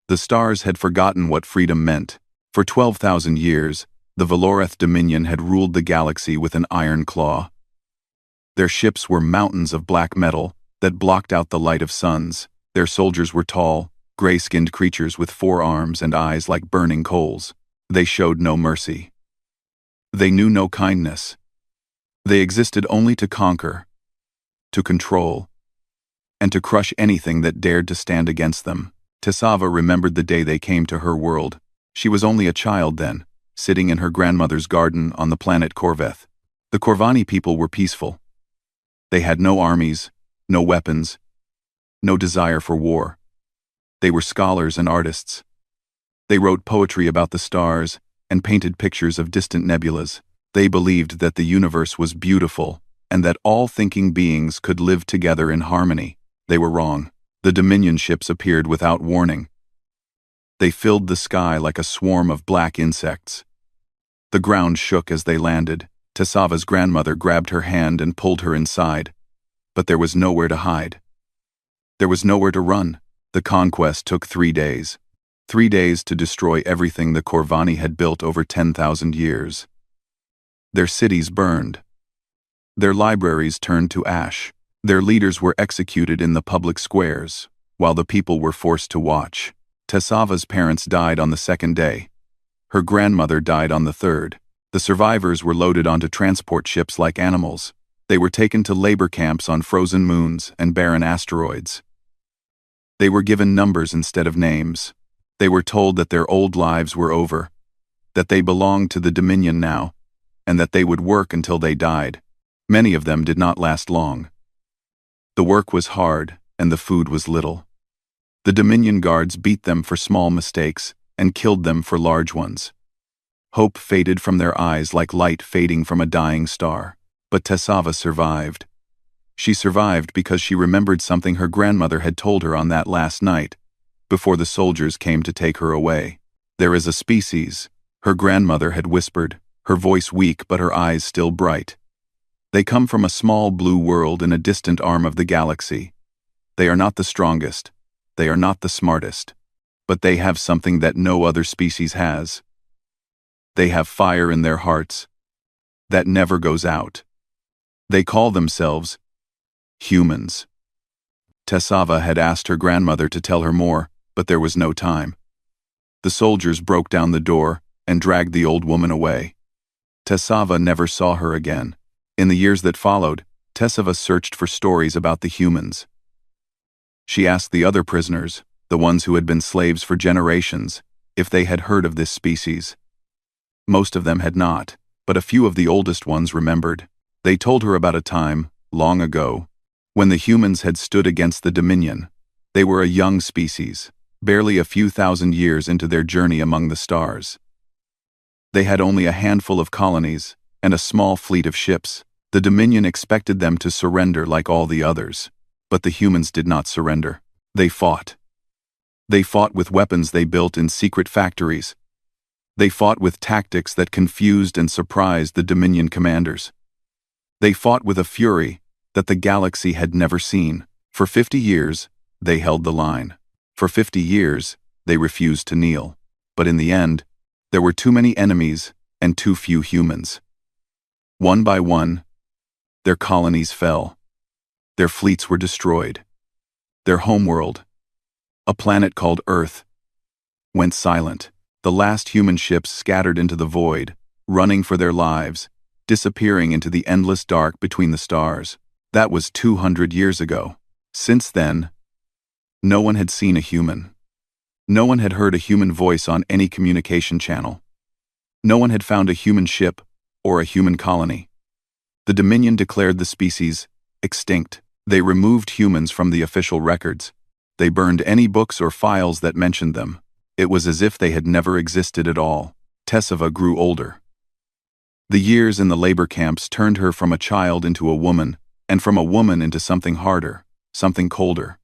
The stars had forgotten what freedom meant. For 12,000 years, the Valoreth Dominion had ruled the galaxy with an iron claw. Their ships were mountains of black metal that blocked out the light of suns. Their soldiers were tall, gray-skinned creatures with 4 arms and eyes like burning coals. They showed no mercy. They knew no kindness. They existed only to conquer, to control, and to crush anything that dared to stand against them. Tessava remembered the day they came to her world. She was only a child then, sitting in her grandmother's garden on the planet Corveth. The Corvani people were peaceful. They had no armies, no weapons, no desire for war. They were scholars and artists. They wrote poetry about the stars and painted pictures of distant nebulas. They believed that the universe was beautiful and that all thinking beings could live together in harmony. They were wrong. The Dominion ships appeared without warning. They filled the sky like a swarm of black insects. The ground shook as they landed. Tessava's grandmother grabbed her hand and pulled her inside. But there was nowhere to hide. There was nowhere to run. The conquest took 3 days. 3 days to destroy everything the Corvani had built over 10,000 years. Their cities burned. Their libraries turned to ash. Their leaders were executed in the public squares, while the people were forced to watch. Tessava's parents died on the 2nd day. Her grandmother died on the 3rd. The survivors were loaded onto transport ships like animals. They were taken to labor camps on frozen moons and barren asteroids. They were given numbers instead of names. They were told that their old lives were over, that they belonged to the Dominion now, and that they would work until they died. Many of them did not last long. The work was hard, and the food was little. The Dominion guards beat them for small mistakes and killed them for large ones. Hope faded from their eyes like light fading from a dying star. But Tessava survived. She survived because she remembered something her grandmother had told her on that last night, before the soldiers came to take her away. There is a species, her grandmother had whispered, her voice weak but her eyes still bright. They come from a small blue world in a distant arm of the galaxy. They are not the strongest. They are not the smartest. But they have something that no other species has. They have fire in their hearts that never goes out. They call themselves humans. Tessava had asked her grandmother to tell her more, but there was no time. The soldiers broke down the door and dragged the old woman away. Tessava never saw her again. In the years that followed, Tessava searched for stories about the humans. She asked the other prisoners, the ones who had been slaves for generations, if they had heard of this species. Most of them had not, but a few of the oldest ones remembered. They told her about a time, long ago, when the humans had stood against the Dominion. They were a young species, barely a few thousand years into their journey among the stars. They had only a handful of colonies and a small fleet of ships. The Dominion expected them to surrender like all the others, but the humans did not surrender. They fought. They fought with weapons they built in secret factories. They fought with tactics that confused and surprised the Dominion commanders. They fought with a fury that the galaxy had never seen. For 50 years, they held the line. For 50 years, they refused to kneel. But in the end, there were too many enemies and too few humans. One by one, their colonies fell. Their fleets were destroyed. Their homeworld, a planet called Earth, went silent. The last human ships scattered into the void, running for their lives, disappearing into the endless dark between the stars. That was 200 years ago. Since then, no one had seen a human. No one had heard a human voice on any communication channel. No one had found a human ship or a human colony. The Dominion declared the species extinct. They removed humans from the official records. They burned any books or files that mentioned them. It was as if they had never existed at all. Tessava grew older. The years in the labor camps turned her from a child into a woman, and from a woman into something harder, something colder.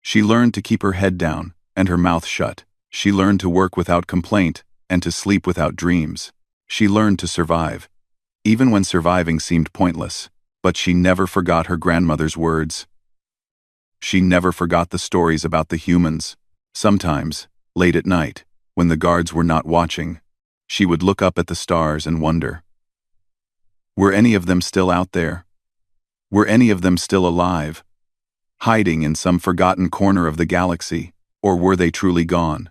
She learned to keep her head down and her mouth shut. She learned to work without complaint and to sleep without dreams. She learned to survive, even when surviving seemed pointless. But she never forgot her grandmother's words. She never forgot the stories about the humans. Sometimes, late at night, when the guards were not watching, she would look up at the stars and wonder, were any of them still out there? Were any of them still alive, hiding in some forgotten corner of the galaxy, or were they truly gone?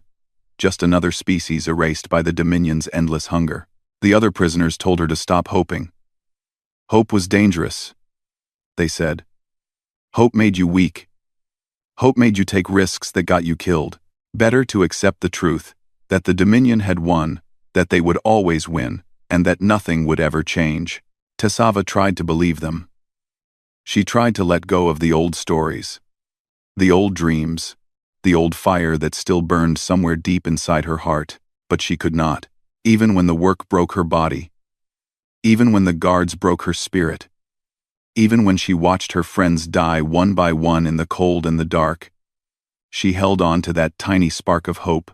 Just another species erased by the Dominion's endless hunger. The other prisoners told her to stop hoping. Hope was dangerous, they said. Hope made you weak. Hope made you take risks that got you killed. Better to accept the truth, that the Dominion had won, that they would always win, and that nothing would ever change. Tessava tried to believe them. She tried to let go of the old stories, the old dreams, the old fire that still burned somewhere deep inside her heart, but she could not, even when the work broke her body, even when the guards broke her spirit, even when she watched her friends die one by one in the cold and the dark. She held on to that tiny spark of hope.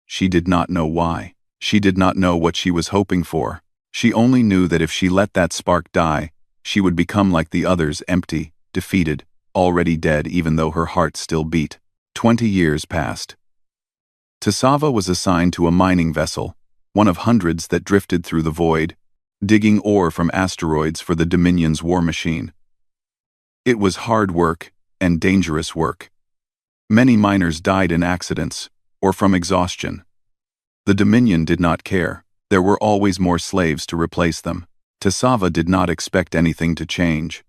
She did not know why. She did not know what she was hoping for. She only knew that if she let that spark die, she would become like the others, empty, defeated, already dead even though her heart still beat. 20 years passed. Tessava was assigned to a mining vessel, one of hundreds that drifted through the void, digging ore from asteroids for the Dominion's war machine. It was hard work and dangerous work. Many miners died in accidents or from exhaustion. The Dominion did not care. There were always more slaves to replace them. Tessava did not expect anything to change.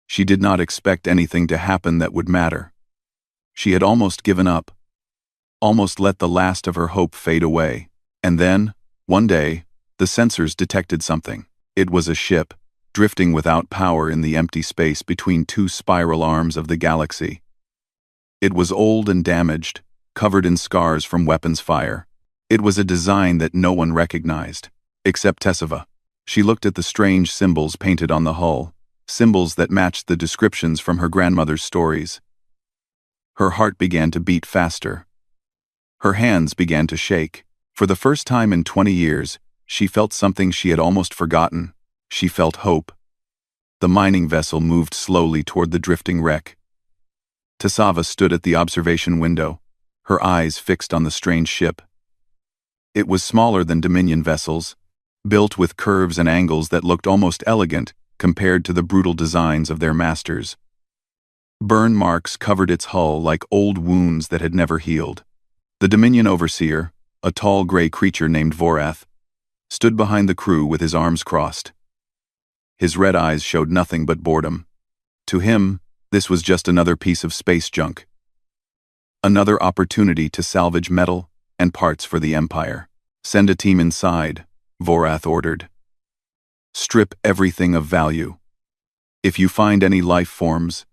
She did not expect anything to happen that would matter. She had almost given up, almost let the last of her hope fade away. And then, one day, the sensors detected something. It was a ship, drifting without power in the empty space between two spiral arms of the galaxy. It was old and damaged, covered in scars from weapons fire. It was a design that no one recognized, except Tessava. She looked at the strange symbols painted on the hull, symbols that matched the descriptions from her grandmother's stories. Her heart began to beat faster. Her hands began to shake. For the first time in 20 years, she felt something she had almost forgotten. She felt hope. The mining vessel moved slowly toward the drifting wreck. Tessava stood at the observation window, her eyes fixed on the strange ship. It was smaller than Dominion vessels, built with curves and angles that looked almost elegant compared to the brutal designs of their masters. Burn marks covered its hull like old wounds that had never healed. The Dominion overseer, a tall gray creature named Vorath, stood behind the crew with his arms crossed. His red eyes showed nothing but boredom. To him, this was just another piece of space junk. Another opportunity to salvage metal and parts for the Empire. Send a team inside, Vorath ordered. Strip everything of value. If you find any life forms,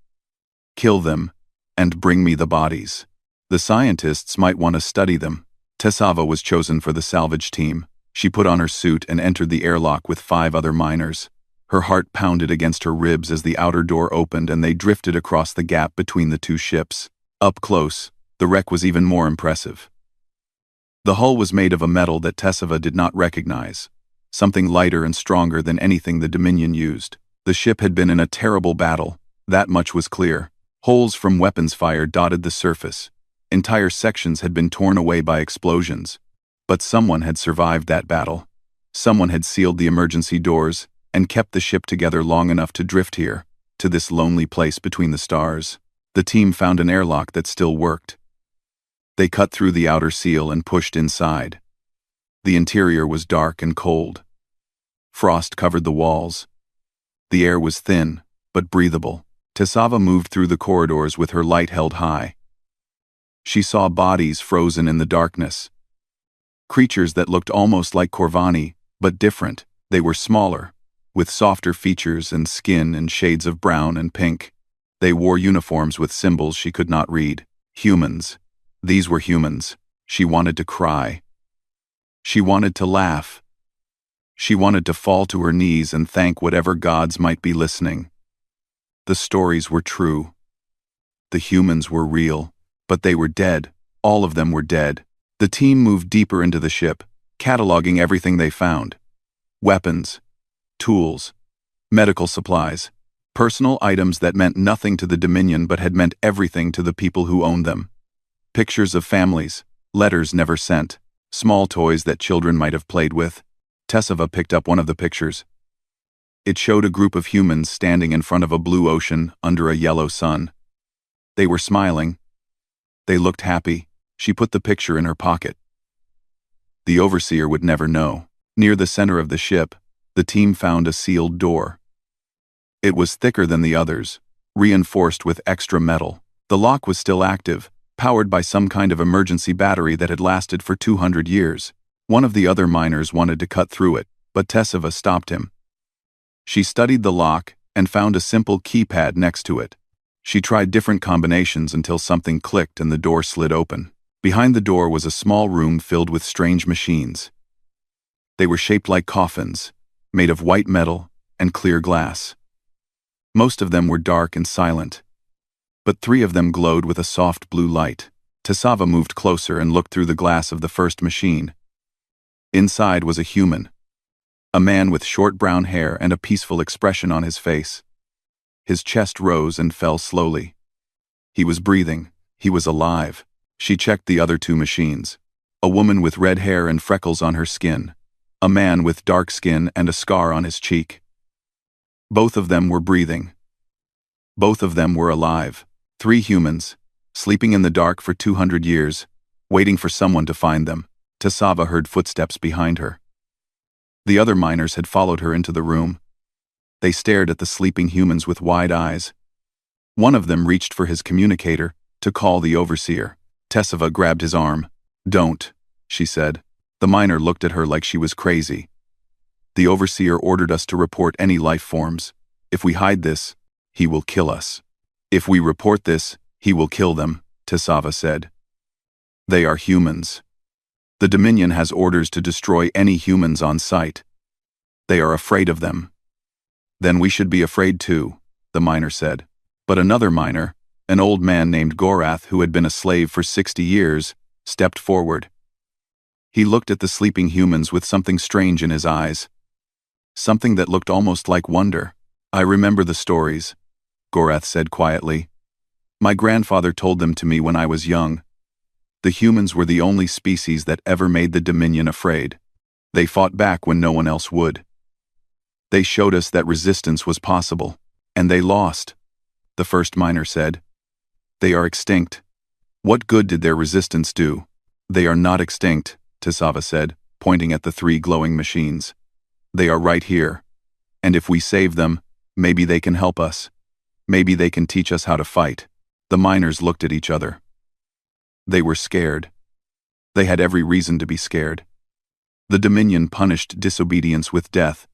kill them and bring me the bodies. The scientists might want to study them. Tessava was chosen for the salvage team. She put on her suit and entered the airlock with 5 other miners. Her heart pounded against her ribs as the outer door opened and they drifted across the gap between the two ships. Up close, the wreck was even more impressive. The hull was made of a metal that Tessava did not recognize, something lighter and stronger than anything the Dominion used. The ship had been in a terrible battle, that much was clear. Holes from weapons fire dotted the surface. Entire sections had been torn away by explosions. But someone had survived that battle. Someone had sealed the emergency doors and kept the ship together long enough to drift here, to this lonely place between the stars. The team found an airlock that still worked. They cut through the outer seal and pushed inside. The interior was dark and cold. Frost covered the walls. The air was thin, but breathable. Tessava moved through the corridors with her light held high. She saw bodies frozen in the darkness. Creatures that looked almost like Corvani, but different. They were smaller, with softer features and skin in shades of brown and pink. They wore uniforms with symbols she could not read. Humans. These were humans. She wanted to cry. She wanted to laugh. She wanted to fall to her knees and thank whatever gods might be listening. The stories were true. The humans were real, but they were dead. All of them were dead. The team moved deeper into the ship, cataloging everything they found. Weapons, tools, medical supplies, personal items that meant nothing to the Dominion but had meant everything to the people who owned them. Pictures of families, letters never sent, small toys that children might have played with. Tessava picked up one of the pictures. It showed a group of humans standing in front of a blue ocean under a yellow sun. They were smiling. They looked happy. She put the picture in her pocket. The overseer would never know. Near the center of the ship, the team found a sealed door. It was thicker than the others, reinforced with extra metal. The lock was still active, powered by some kind of emergency battery that had lasted for 200 years. One of the other miners wanted to cut through it, but Tessava stopped him. She studied the lock and found a simple keypad next to it. She tried different combinations until something clicked and the door slid open. Behind the door was a small room filled with strange machines. They were shaped like coffins, made of white metal and clear glass. Most of them were dark and silent, but 3 of them glowed with a soft blue light. Tessava moved closer and looked through the glass of the first machine. Inside was a human, a man with short brown hair and a peaceful expression on his face. His chest rose and fell slowly. He was breathing. He was alive. She checked the other 2 machines. A woman with red hair and freckles on her skin. A man with dark skin and a scar on his cheek. Both of them were breathing. Both of them were alive. 3 humans, sleeping in the dark for 200 years, waiting for someone to find them. Tessava heard footsteps behind her. The other miners had followed her into the room. They stared at the sleeping humans with wide eyes. One of them reached for his communicator to call the overseer. Tessava grabbed his arm. "Don't," she said. The miner looked at her like she was crazy. "The overseer ordered us to report any life forms. If we hide this, he will kill us. If we report this, he will kill them," Tessava said. "They are humans. The Dominion has orders to destroy any humans on sight. They are afraid of them." "Then we should be afraid too," the miner said. But another miner, an old man named Gorath who had been a slave for 60 years, stepped forward. He looked at the sleeping humans with something strange in his eyes. Something that looked almost like wonder. "I remember the stories," Gorath said quietly. "My grandfather told them to me when I was young. The humans were the only species that ever made the Dominion afraid. They fought back when no one else would. They showed us that resistance was possible, and they lost," the first miner said. "They are extinct. What good did their resistance do?" "They are not extinct," Tessava said, pointing at the 3 glowing machines. "They are right here. And if we save them, maybe they can help us. Maybe they can teach us how to fight." The miners looked at each other. They were scared. They had every reason to be scared. The Dominion punished disobedience with death.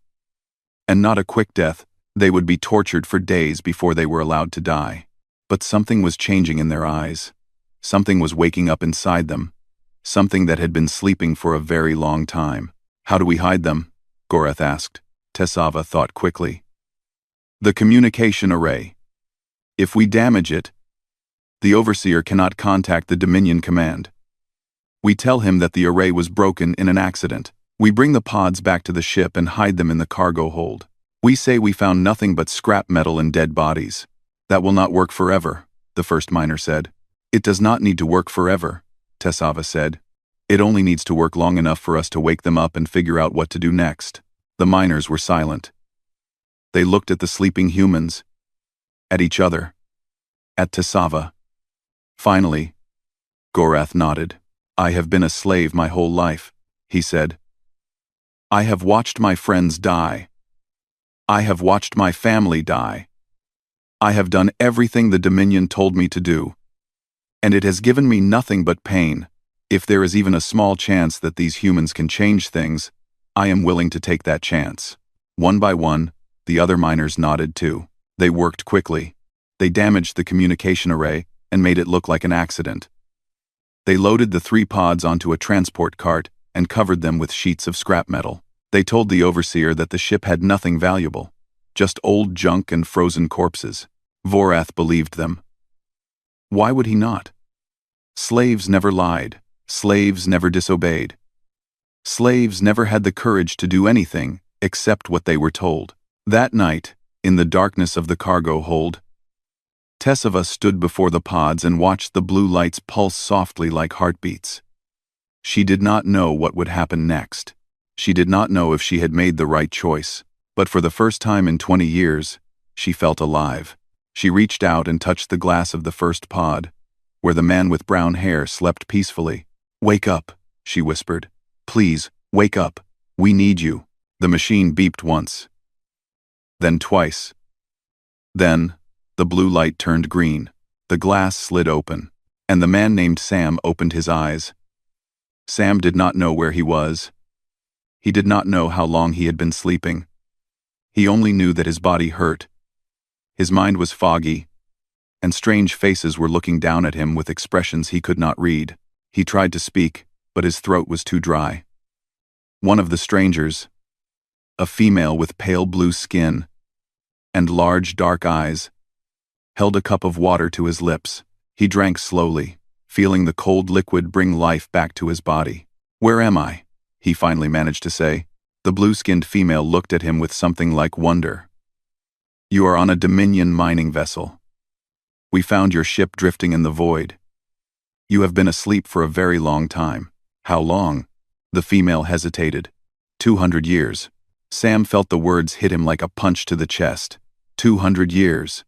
And not a quick death. They would be tortured for days before they were allowed to die. But something was changing in their eyes. Something was waking up inside them. Something that had been sleeping for a very long time. "How do we hide them?" Gorath asked. Tessava thought quickly. "The communication array. If we damage it, the overseer cannot contact the Dominion command. We tell him that the array was broken in an accident. We bring the pods back to the ship and hide them in the cargo hold. We say we found nothing but scrap metal and dead bodies. That will not work forever," the first miner said. "It does not need to work forever," Tessava said. "It only needs to work long enough for us to wake them up and figure out what to do next." The miners were silent. They looked at the sleeping humans, at each other, at Tessava. Finally, Gorath nodded. "I have been a slave my whole life," he said. "I have watched my friends die. I have watched my family die. I have done everything the Dominion told me to do. And it has given me nothing but pain. If there is even a small chance that these humans can change things, I am willing to take that chance." One by one, the other miners nodded too. They worked quickly. They damaged the communication array and made it look like an accident. They loaded the 3 pods onto a transport cart and covered them with sheets of scrap metal. They told the overseer that the ship had nothing valuable, just old junk and frozen corpses. Vorath believed them. Why would he not? Slaves never lied. Slaves never disobeyed. Slaves never had the courage to do anything except what they were told. That night, in the darkness of the cargo hold, Tessava stood before the pods and watched the blue lights pulse softly like heartbeats. She did not know what would happen next. She did not know if she had made the right choice. But for the first time in 20 years, she felt alive. She reached out and touched the glass of the first pod, where the man with brown hair slept peacefully. "Wake up," she whispered. "Please, wake up. We need you." The machine beeped once. Then twice. Then, the blue light turned green. The glass slid open, and the man named Sam opened his eyes. Sam did not know where he was. He did not know how long he had been sleeping. He only knew that his body hurt. His mind was foggy, and strange faces were looking down at him with expressions he could not read. He tried to speak, but his throat was too dry. One of the strangers, a female with pale blue skin and large dark eyes, held a cup of water to his lips. He drank slowly, feeling the cold liquid bring life back to his body. "Where am I?" he finally managed to say. The blue-skinned female looked at him with something like wonder. "You are on a Dominion mining vessel. We found your ship drifting in the void. You have been asleep for a very long time." "How long?" The female hesitated. 200 years. Sam felt the words hit him like a punch to the chest. 200 years.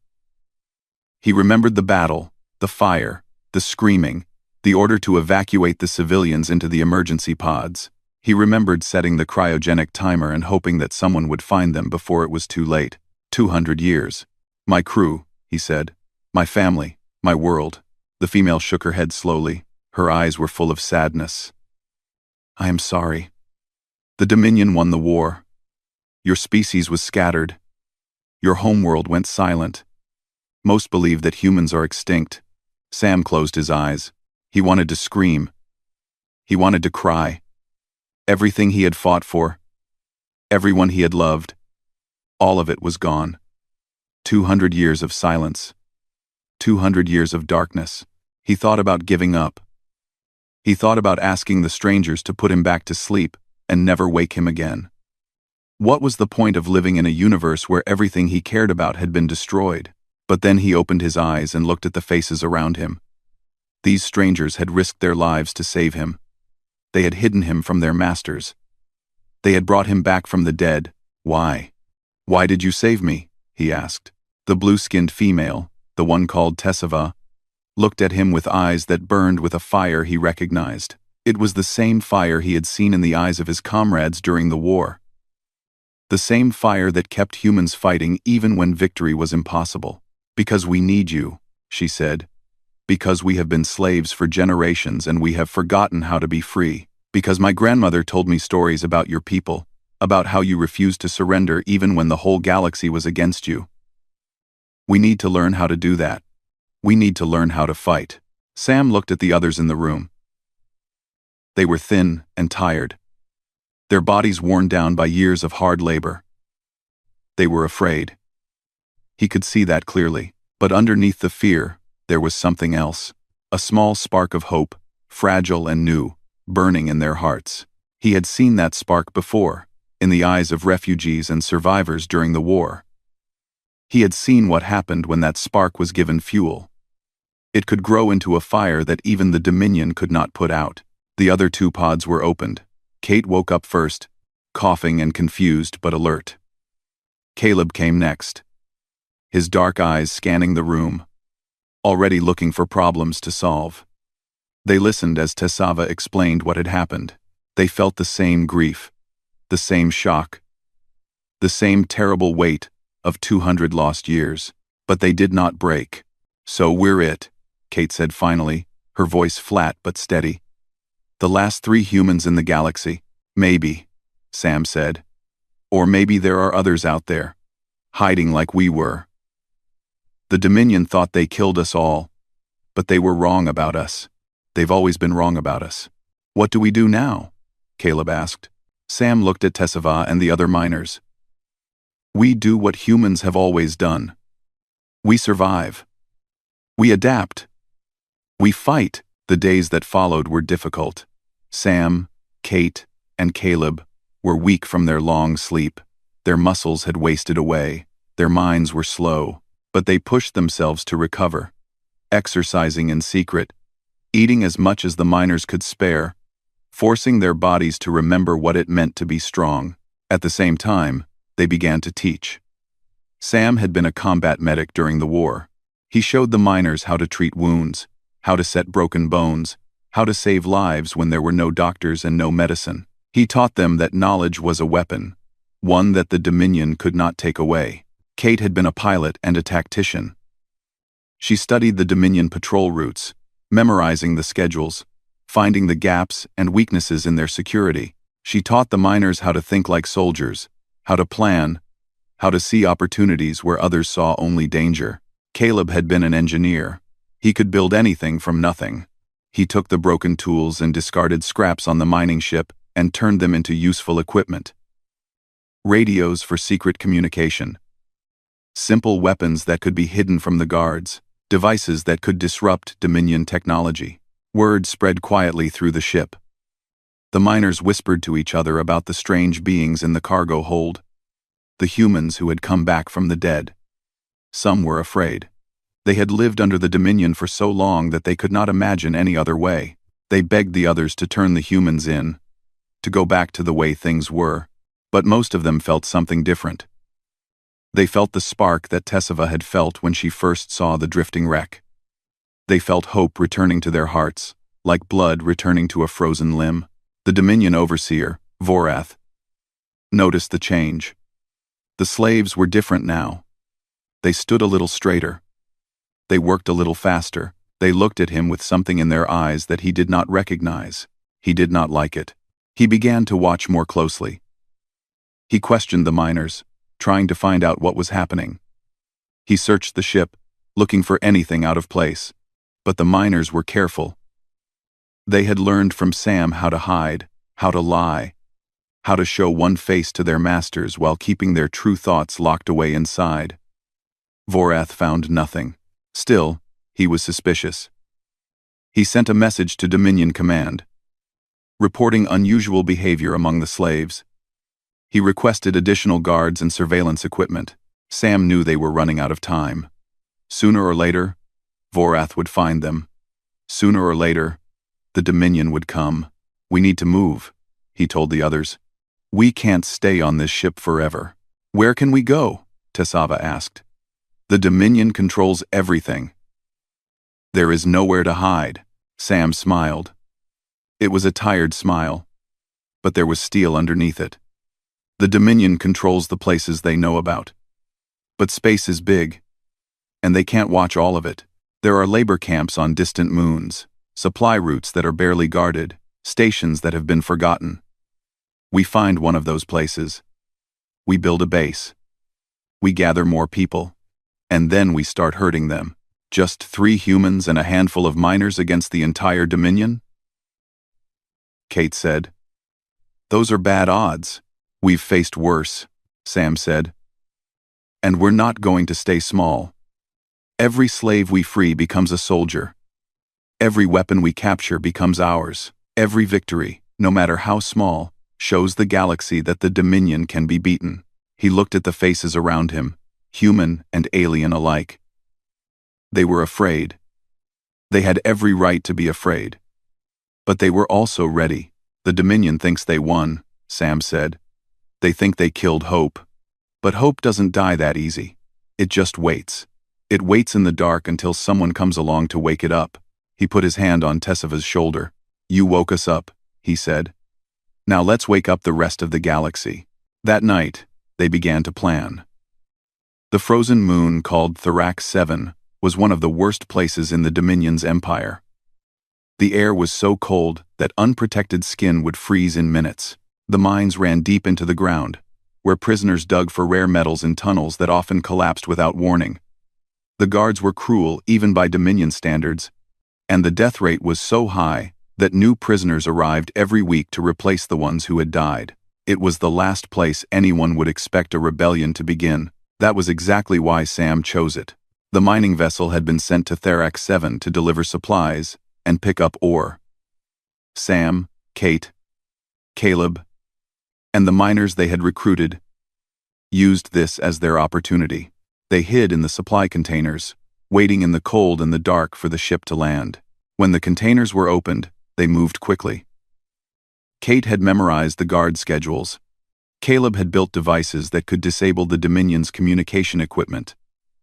He remembered the battle, the fire, the screaming, the order to evacuate the civilians into the emergency pods. He remembered setting the cryogenic timer and hoping that someone would find them before it was too late. 200 years. "My crew," he said. "My family, my world." The female shook her head slowly. Her eyes were full of sadness. "I am sorry. The Dominion won the war. Your species was scattered. Your homeworld went silent. Most believe that humans are extinct." Sam closed his eyes. He wanted to scream. He wanted to cry. Everything he had fought for, everyone he had loved, all of it was gone. 200 years of silence. 200 years of darkness. He thought about giving up. He thought about asking the strangers to put him back to sleep and never wake him again. What was the point of living in a universe where everything he cared about had been destroyed? But then he opened his eyes and looked at the faces around him. These strangers had risked their lives to save him. They had hidden him from their masters. They had brought him back from the dead. "Why? Why did you save me?" he asked. The blue-skinned female, the one called Tessava, looked at him with eyes that burned with a fire he recognized. It was the same fire he had seen in the eyes of his comrades during the war. The same fire that kept humans fighting even when victory was impossible. "Because we need you," she said. "Because we have been slaves for generations and we have forgotten how to be free. Because my grandmother told me stories about your people, about how you refused to surrender even when the whole galaxy was against you. We need to learn how to do that. We need to learn how to fight." Sam looked at the others in the room. They were thin and tired, their bodies worn down by years of hard labor. They were afraid. He could see that clearly, but underneath the fear, there was something else. A small spark of hope, fragile and new, burning in their hearts. He had seen that spark before, in the eyes of refugees and survivors during the war. He had seen what happened when that spark was given fuel. It could grow into a fire that even the Dominion could not put out. The other two pods were opened. Kate woke up first, coughing and confused but alert. Caleb came next, his dark eyes scanning the room, already looking for problems to solve. They listened as Tessava explained what had happened. They felt the same grief, the same shock, the same terrible weight of 200 lost years. But they did not break. "So we're it," Kate said finally, her voice flat but steady. "The last 3 humans in the galaxy." "Maybe," Sam said. "Or maybe there are others out there, hiding like we were. The Dominion thought they killed us all, but they were wrong about us. They've always been wrong about us." "What do we do now?" Caleb asked. Sam looked at Tessava and the other miners. "We do what humans have always done. We survive. We adapt. We fight." The days that followed were difficult. Sam, Kate, and Caleb were weak from their long sleep. Their muscles had wasted away. Their minds were slow. But they pushed themselves to recover, exercising in secret, eating as much as the miners could spare, forcing their bodies to remember what it meant to be strong. At the same time, they began to teach. Sam had been a combat medic during the war. He showed the miners how to treat wounds, how to set broken bones, how to save lives when there were no doctors and no medicine. He taught them that knowledge was a weapon, one that the Dominion could not take away. Kate had been a pilot and a tactician. She studied the Dominion patrol routes, memorizing the schedules, finding the gaps and weaknesses in their security. She taught the miners how to think like soldiers, how to plan, how to see opportunities where others saw only danger. Caleb had been an engineer. He could build anything from nothing. He took the broken tools and discarded scraps on the mining ship and turned them into useful equipment. Radios for secret communication. Simple weapons that could be hidden from the guards. Devices that could disrupt Dominion technology. Word spread quietly through the ship. The miners whispered to each other about the strange beings in the cargo hold. The humans who had come back from the dead. Some were afraid. They had lived under the Dominion for so long that they could not imagine any other way. They begged the others to turn the humans in, to go back to the way things were, but most of them felt something different. They felt the spark that Tessiva had felt when she first saw the drifting wreck. They felt hope returning to their hearts, like blood returning to a frozen limb. The Dominion overseer, Vorath, noticed the change. The slaves were different now. They stood a little straighter. They worked a little faster. They looked at him with something in their eyes that he did not recognize. He did not like it. He began to watch more closely. He questioned the miners, trying to find out what was happening. He searched the ship, looking for anything out of place. But the miners were careful. They had learned from Sam how to hide, how to lie, how to show one face to their masters while keeping their true thoughts locked away inside. Vorath found nothing. Still, he was suspicious. He sent a message to Dominion Command, reporting unusual behavior among the slaves. He requested additional guards and surveillance equipment. Sam knew they were running out of time. Sooner or later, Vorath would find them. Sooner or later, the Dominion would come. "We need to move," he told the others. "We can't stay on this ship forever." "Where can we go?" Tessiva asked. "The Dominion controls everything." "There is nowhere to hide." Sam smiled. It was a tired smile, but there was steel underneath it. "The Dominion controls the places they know about. But space is big, and they can't watch all of it. There are labor camps on distant moons, supply routes that are barely guarded, stations that have been forgotten. We find one of those places. We build a base. We gather more people. And then we start hurting them. Just 3 humans and a handful of miners against the entire Dominion?" Kate said. "Those are bad odds." "We've faced worse," Sam said. "And we're not going to stay small. Every slave we free becomes a soldier. Every weapon we capture becomes ours. Every victory, no matter how small, shows the galaxy that the Dominion can be beaten." He looked at the faces around him, human and alien alike. They were afraid. They had every right to be afraid. But they were also ready. "The Dominion thinks they won," Sam said. "They think they killed hope. But hope doesn't die that easy. It just waits. It waits in the dark until someone comes along to wake it up." He put his hand on Tessiva's shoulder. "You woke us up," he said. "Now let's wake up the rest of the galaxy." That night, they began to plan. The frozen moon called Therac 7 was one of the worst places in the Dominion's empire. The air was so cold that unprotected skin would freeze in minutes. The mines ran deep into the ground, where prisoners dug for rare metals in tunnels that often collapsed without warning. The guards were cruel even by Dominion standards, and the death rate was so high that new prisoners arrived every week to replace the ones who had died. It was the last place anyone would expect a rebellion to begin. That was exactly why Sam chose it. The mining vessel had been sent to Therac 7 to deliver supplies and pick up ore. Sam, Kate, Caleb, and the miners they had recruited used this as their opportunity. They hid in the supply containers, waiting in the cold and the dark for the ship to land. When the containers were opened, they moved quickly. Kate had memorized the guard schedules. Caleb had built devices that could disable the Dominion's communication equipment.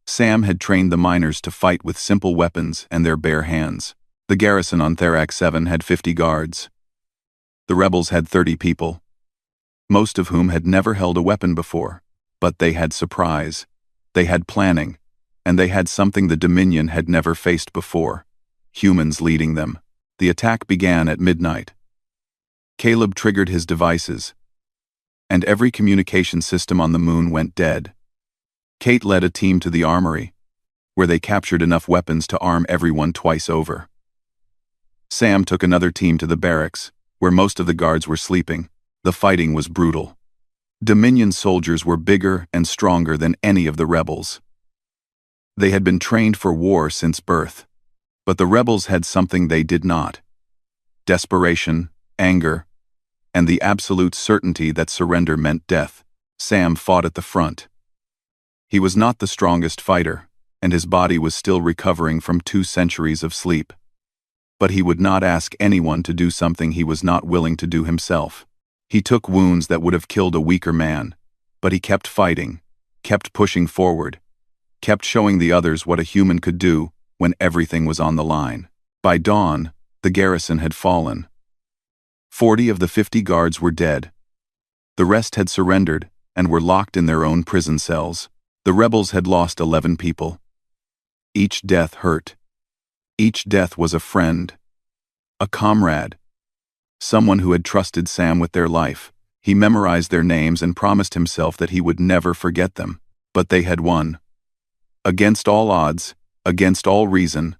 Sam had trained the miners to fight with simple weapons and their bare hands. The garrison on Therax 7 had 50 guards. The rebels had 30 people, most of whom had never held a weapon before. But they had surprise, they had planning, and they had something the Dominion had never faced before: humans leading them. The attack began at midnight. Caleb triggered his devices, and every communication system on the moon went dead. Kate led a team to the armory, where they captured enough weapons to arm everyone twice over. Sam took another team to the barracks, where most of the guards were sleeping. The fighting was brutal. Dominion soldiers were bigger and stronger than any of the rebels. They had been trained for war since birth. But the rebels had something they did not: desperation, anger, and the absolute certainty that surrender meant death. Sam fought at the front. He was not the strongest fighter, and his body was still recovering from 2 centuries of sleep. But he would not ask anyone to do something he was not willing to do himself. He took wounds that would have killed a weaker man, but he kept fighting, kept pushing forward, kept showing the others what a human could do when everything was on the line. By dawn, the garrison had fallen. 40 of the 50 guards were dead. The rest had surrendered and were locked in their own prison cells. The rebels had lost 11 people. Each death hurt. Each death was a friend, a comrade, someone who had trusted Sam with their life. He memorized their names and promised himself that he would never forget them. But they had won. Against all odds, against all reason,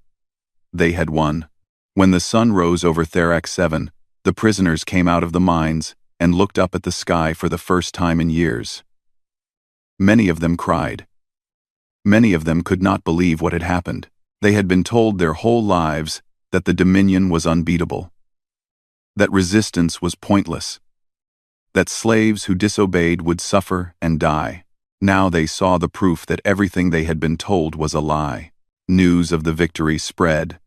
they had won. When the sun rose over Therax 7, the prisoners came out of the mines and looked up at the sky for the first time in years. Many of them cried. Many of them could not believe what had happened. They had been told their whole lives that the Dominion was unbeatable, that resistance was pointless, that slaves who disobeyed would suffer and die. Now they saw the proof that everything they had been told was a lie. News of the victory spread.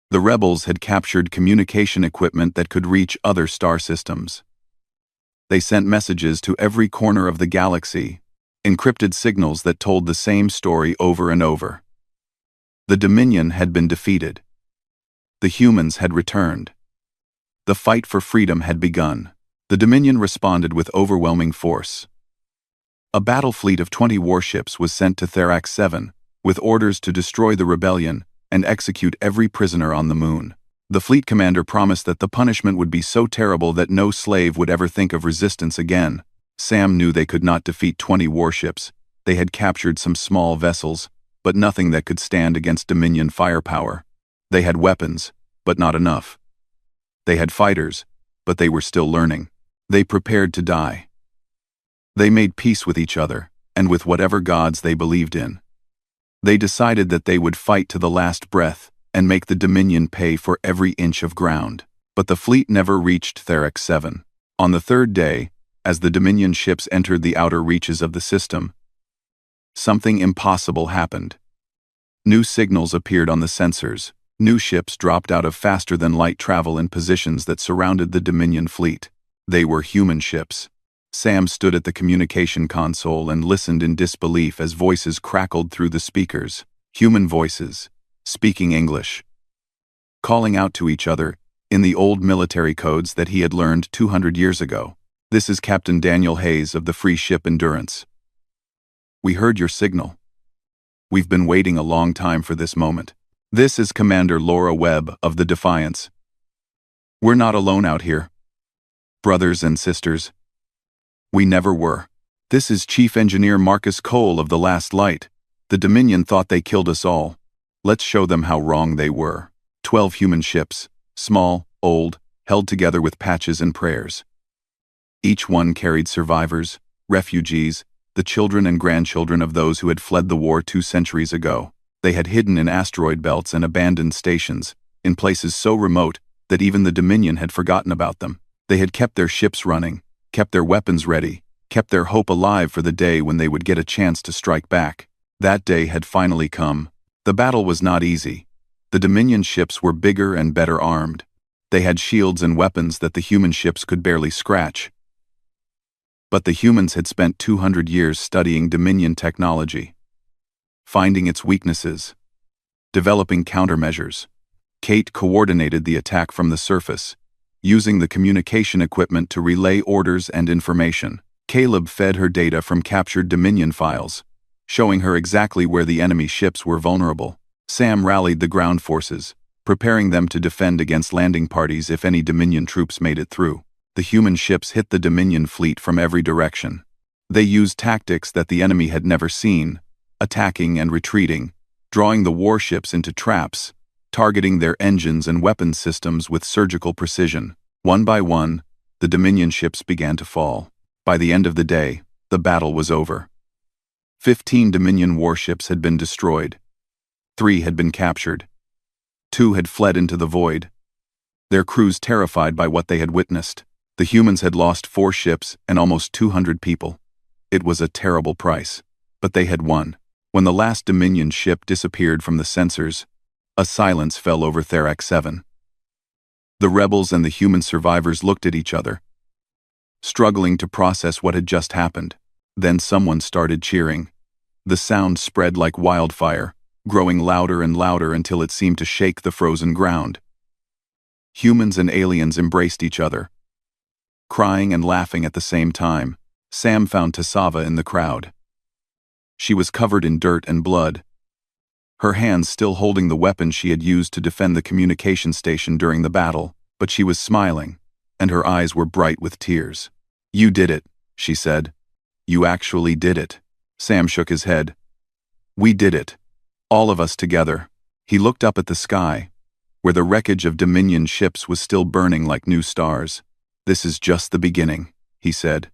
The rebels had captured communication equipment that could reach other star systems. They sent messages to every corner of the galaxy, encrypted signals that told the same story over and over. The Dominion had been defeated. The humans had returned. The fight for freedom had begun. The Dominion responded with overwhelming force. A battle fleet of 20 warships was sent to Therax 7, with orders to destroy the rebellion and execute every prisoner on the moon. The fleet commander promised that the punishment would be so terrible that no slave would ever think of resistance again. Sam knew they could not defeat 20 warships. They had captured some small vessels, but nothing that could stand against Dominion firepower. They had weapons, but not enough. They had fighters, but they were still learning. They prepared to die. They made peace with each other, and with whatever gods they believed in. They decided that they would fight to the last breath, and make the Dominion pay for every inch of ground. But the fleet never reached Therax 7. On the 3rd day, as the Dominion ships entered the outer reaches of the system, something impossible happened. New signals appeared on the sensors. New ships dropped out of faster-than-light travel in positions that surrounded the Dominion fleet. They were human ships. Sam stood at the communication console and listened in disbelief as voices crackled through the speakers. Human voices, speaking English, calling out to each other in the old military codes that he had learned 200 years ago. "This is Captain Daniel Hayes of the free ship Endurance. We heard your signal. We've been waiting a long time for this moment. This is Commander Laura Webb of the Defiance. We're not alone out here. Brothers and sisters. We never were. This is Chief Engineer Marcus Cole of the Last Light. The Dominion thought they killed us all. Let's show them how wrong they were." 12 human ships, small, old, held together with patches and prayers. Each one carried survivors, refugees, the children and grandchildren of those who had fled the war 2 centuries ago. They had hidden in asteroid belts and abandoned stations, in places so remote that even the Dominion had forgotten about them. They had kept their ships running, kept their weapons ready, kept their hope alive for the day when they would get a chance to strike back. That day had finally come. The battle was not easy. The Dominion ships were bigger and better armed. They had shields and weapons that the human ships could barely scratch. But the humans had spent 200 years studying Dominion technology, finding its weaknesses, developing countermeasures. Kate coordinated the attack from the surface, using the communication equipment to relay orders and information. Caleb fed her data from captured Dominion files, showing her exactly where the enemy ships were vulnerable. Sam rallied the ground forces, preparing them to defend against landing parties if any Dominion troops made it through. The human ships hit the Dominion fleet from every direction. They used tactics that the enemy had never seen, attacking and retreating, drawing the warships into traps, targeting their engines and weapons systems with surgical precision. One by one, the Dominion ships began to fall. By the end of the day, the battle was over. 15 Dominion warships had been destroyed. 3 had been captured. 2 had fled into the void, their crews terrified by what they had witnessed. The humans had lost 4 ships and almost 200 people. It was a terrible price, but they had won. When the last Dominion ship disappeared from the sensors, a silence fell over Therac 7. The rebels and the human survivors looked at each other, struggling to process what had just happened. Then someone started cheering. The sound spread like wildfire, growing louder and louder until it seemed to shake the frozen ground. Humans and aliens embraced each other, crying and laughing at the same time. Sam found Tasava in the crowd. She was covered in dirt and blood, her hands still holding the weapon she had used to defend the communication station during the battle, but she was smiling, and her eyes were bright with tears. "You did it," she said. "You actually did it." Sam shook his head. "We did it. All of us together." He looked up at the sky, where the wreckage of Dominion ships was still burning like new stars. "This is just the beginning," he said.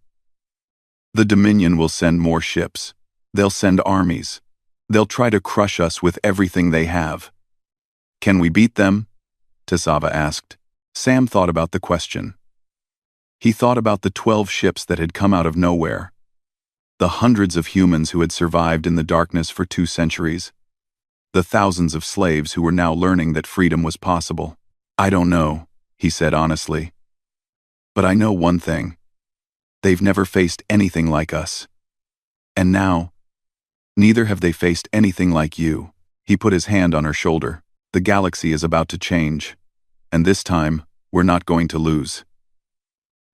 "The Dominion will send more ships. They'll send armies. They'll try to crush us with everything they have." "Can we beat them?" Tasava asked. Sam thought about the question. He thought about the 12 ships that had come out of nowhere, the hundreds of humans who had survived in the darkness for 2 centuries, the thousands of slaves who were now learning that freedom was possible. "I don't know," he said honestly. "But I know one thing. They've never faced anything like us. And now, neither have they faced anything like you." He put his hand on her shoulder. "The galaxy is about to change. And this time, we're not going to lose."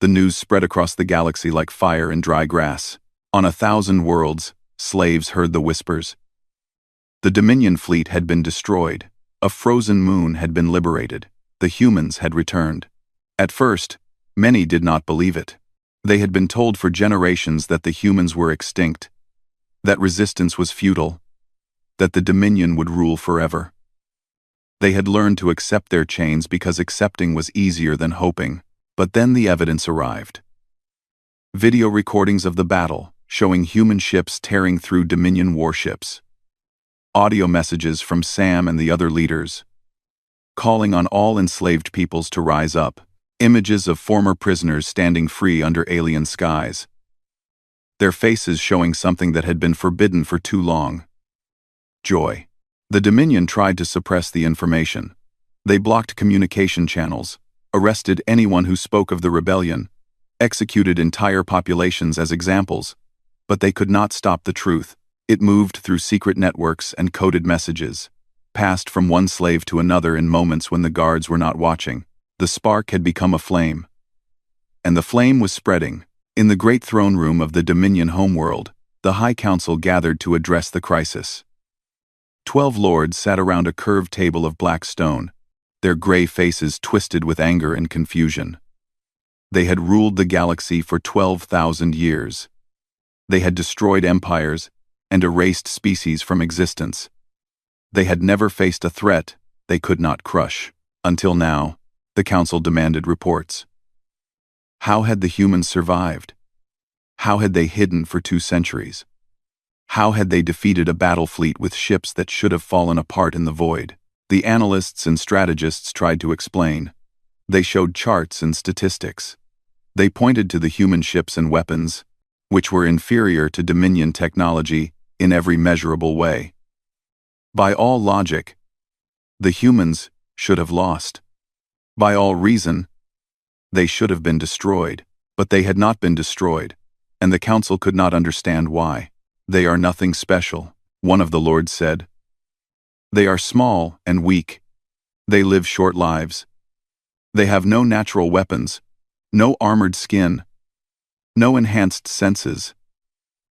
The news spread across the galaxy like fire in dry grass. On 1,000 worlds, slaves heard the whispers. The Dominion fleet had been destroyed. A frozen moon had been liberated. The humans had returned. At first, many did not believe it. They had been told for generations that the humans were extinct, that resistance was futile, that the Dominion would rule forever. They had learned to accept their chains because accepting was easier than hoping. But then the evidence arrived. Video recordings of the battle, showing human ships tearing through Dominion warships. Audio messages from Sam and the other leaders, calling on all enslaved peoples to rise up. Images of former prisoners standing free under alien skies, their faces showing something that had been forbidden for too long: joy. The Dominion tried to suppress the information. They blocked communication channels, arrested anyone who spoke of the rebellion, executed entire populations as examples, but they could not stop the truth. It moved through secret networks and coded messages, passed from one slave to another in moments when the guards were not watching. The spark had become a flame, and the flame was spreading. In the great throne room of the Dominion homeworld, the High Council gathered to address the crisis. 12 lords sat around a curved table of black stone, their gray faces twisted with anger and confusion. They had ruled the galaxy for 12,000 years. They had destroyed empires and erased species from existence. They had never faced a threat they could not crush. Until now, the council demanded reports. How had the humans survived? How had they hidden for 2 centuries? How had they defeated a battle fleet with ships that should have fallen apart in the void? The analysts and strategists tried to explain. They showed charts and statistics. They pointed to the human ships and weapons, which were inferior to Dominion technology in every measurable way. By all logic, the humans should have lost. By all reason, they should have been destroyed, but they had not been destroyed, and the council could not understand why. They are nothing special, one of the lords said. They are small and weak. They live short lives. They have no natural weapons, no armored skin, no enhanced senses.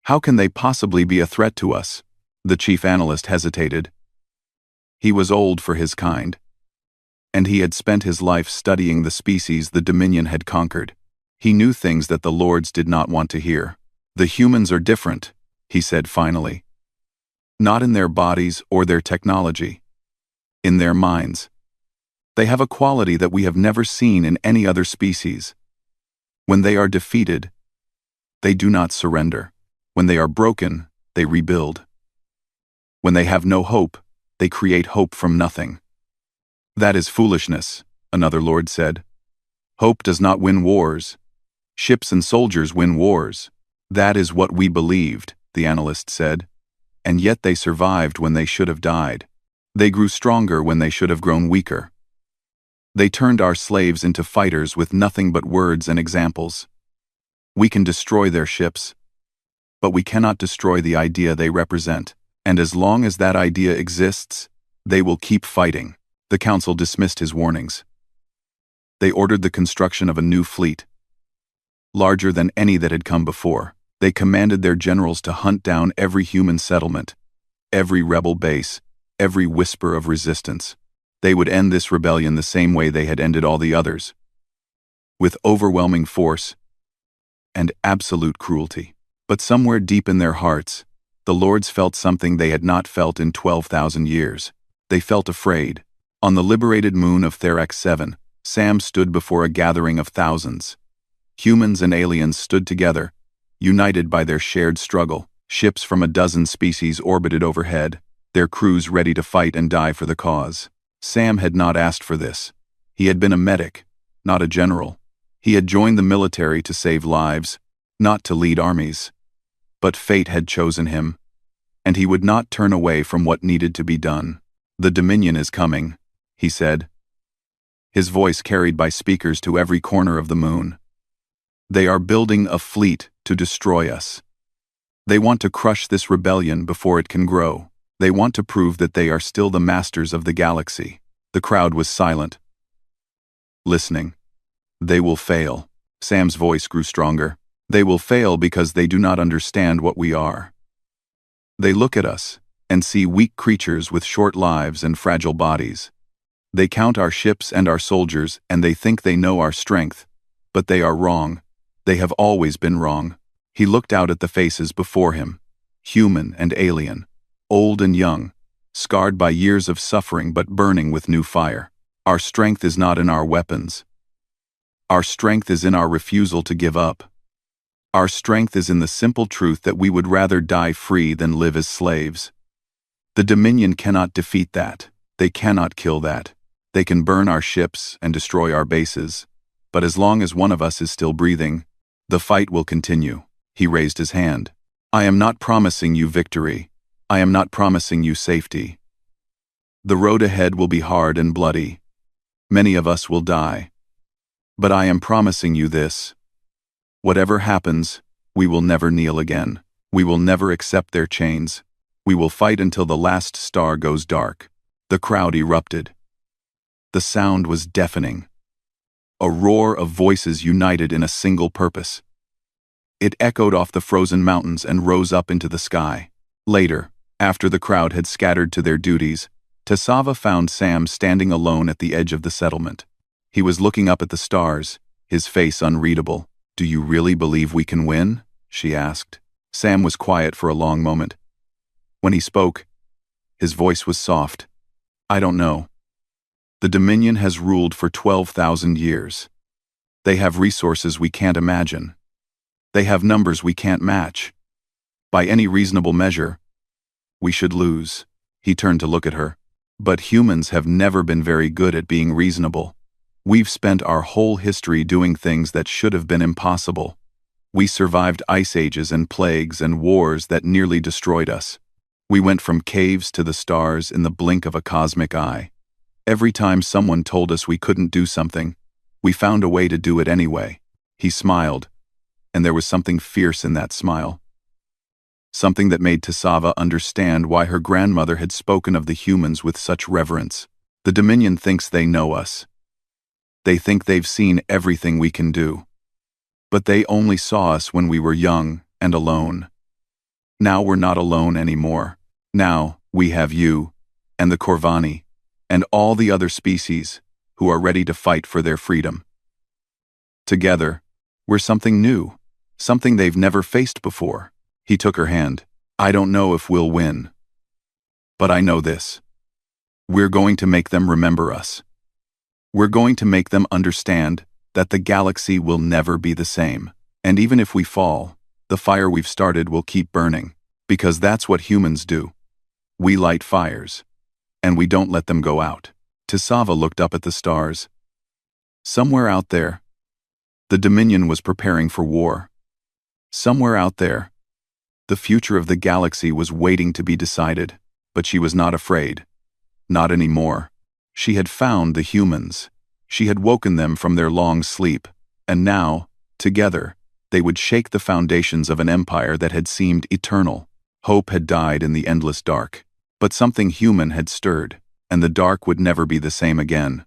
How can they possibly be a threat to us? The chief analyst hesitated. He was old for his kind, and he had spent his life studying the species the Dominion had conquered. He knew things that the lords did not want to hear. The humans are different, he said finally. Not in their bodies or their technology. In their minds. They have a quality that we have never seen in any other species. When they are defeated, they do not surrender. When they are broken, they rebuild. When they have no hope, they create hope from nothing. That is foolishness, another lord said. Hope does not win wars. Ships and soldiers win wars. That is what we believed, the analyst said. And yet they survived when they should have died. They grew stronger when they should have grown weaker. They turned our slaves into fighters with nothing but words and examples. We can destroy their ships, but we cannot destroy the idea they represent. And as long as that idea exists, they will keep fighting. The council dismissed his warnings. They ordered the construction of a new fleet, larger than any that had come before. They commanded their generals to hunt down every human settlement, every rebel base, every whisper of resistance. They would end this rebellion the same way they had ended all the others, with overwhelming force and absolute cruelty. But somewhere deep in their hearts, the lords felt something they had not felt in 12,000 years. They felt afraid. On the liberated moon of Therax 7, Sam stood before a gathering of thousands. Humans and aliens stood together, united by their shared struggle. Ships from a dozen species orbited overhead, their crews ready to fight and die for the cause. Sam had not asked for this. He had been a medic, not a general. He had joined the military to save lives, not to lead armies. But fate had chosen him, and he would not turn away from what needed to be done. The Dominion is coming, he said, his voice carried by speakers to every corner of the moon. They are building a fleet to destroy us. They want to crush this rebellion before it can grow. They want to prove that they are still the masters of the galaxy. The crowd was silent, listening. They will fail. Sam's voice grew stronger. They will fail because they do not understand what we are. They look at us and see weak creatures with short lives and fragile bodies. They count our ships and our soldiers and they think they know our strength, but they are wrong. They have always been wrong. He looked out at the faces before him, human and alien, old and young, scarred by years of suffering but burning with new fire. Our strength is not in our weapons. Our strength is in our refusal to give up. Our strength is in the simple truth that we would rather die free than live as slaves. The Dominion cannot defeat that. They cannot kill that. They can burn our ships and destroy our bases, but as long as one of us is still breathing, the fight will continue. He raised his hand. I am not promising you victory. I am not promising you safety. The road ahead will be hard and bloody. Many of us will die. But I am promising you this. Whatever happens, we will never kneel again. We will never accept their chains. We will fight until the last star goes dark. The crowd erupted. The sound was deafening. A roar of voices united in a single purpose. It echoed off the frozen mountains and rose up into the sky. Later, after the crowd had scattered to their duties, Tessava found Sam standing alone at the edge of the settlement. He was looking up at the stars, his face unreadable. Do you really believe we can win? She asked. Sam was quiet for a long moment. When he spoke, his voice was soft. I don't know. The Dominion has ruled for 12,000 years. They have resources we can't imagine. They have numbers we can't match. By any reasonable measure, we should lose. He turned to look at her. But humans have never been very good at being reasonable. We've spent our whole history doing things that should have been impossible. We survived ice ages and plagues and wars that nearly destroyed us. We went from caves to the stars in the blink of a cosmic eye. Every time someone told us we couldn't do something, we found a way to do it anyway. He smiled, and there was something fierce in that smile. Something that made Tisava understand why her grandmother had spoken of the humans with such reverence. The Dominion thinks they know us. They think they've seen everything we can do. But they only saw us when we were young and alone. Now we're not alone anymore. Now we have you, and the Corvani, and all the other species who are ready to fight for their freedom. Together, we're something new, something they've never faced before. He took her hand. I don't know if we'll win. But I know this. We're going to make them remember us. We're going to make them understand that the galaxy will never be the same. And even if we fall, the fire we've started will keep burning, because that's what humans do. We light fires, and we don't let them go out. Tisava looked up at the stars. Somewhere out there, the Dominion was preparing for war. Somewhere out there, the future of the galaxy was waiting to be decided, but she was not afraid. Not anymore. She had found the humans. She had woken them from their long sleep, and now, together, they would shake the foundations of an empire that had seemed eternal. Hope had died in the endless dark, but something human had stirred, and the dark would never be the same again.